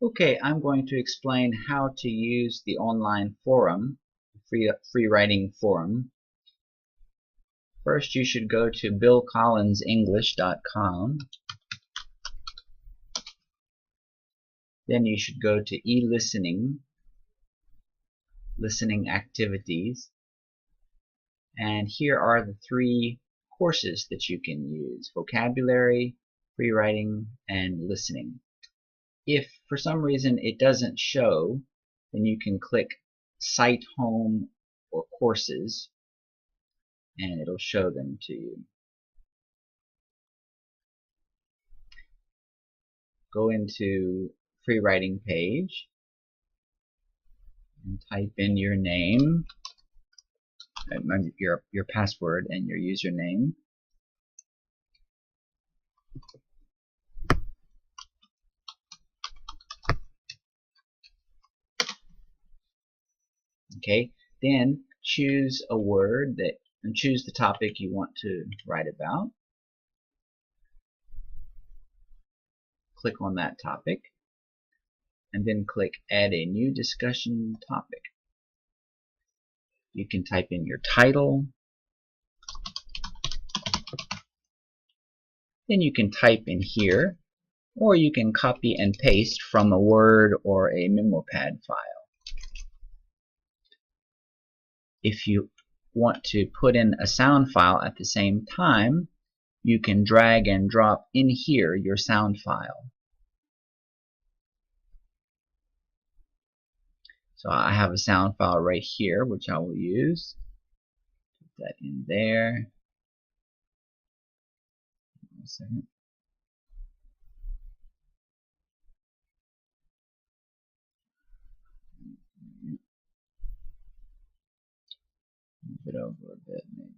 Okay, I'm going to explain how to use the online forum, free writing forum. First, you should go to billcollinsenglish.com. Then you should go to e-listening, listening activities. And here are the 3 courses that you can use: vocabulary, free writing, and listening. If for some reason it doesn't show, then you can click Site Home or Courses and it'll show them to you. Go into free writing page and type in your name, your password and your username. Okay, then choose a word and choose the topic you want to write about. Click on that topic and then click Add a new discussion topic. You can type in your title. Then you can type in here, or you can copy and paste from a Word or a MemoPad file. If you want to put in a sound file at the same time, you can drag and drop in here your sound file. So I have a sound file right here which I will use. Put that in there. One second. Move it over a bit, maybe.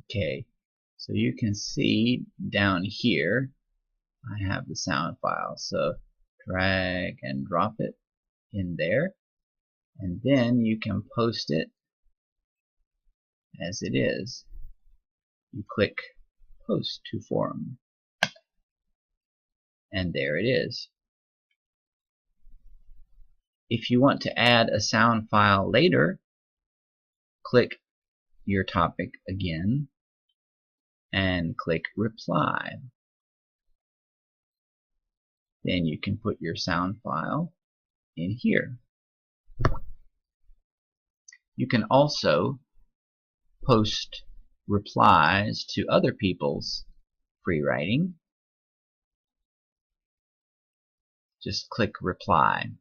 Okay, so you can see down here I have the sound file. So drag and drop it in there, and then you can post it as it is. You click Post to Forum, and there it is. If you want to add a sound file later, click your topic again and click Reply. Then you can put your sound file in here. You can also post replies to other people's free writing. Just click Reply.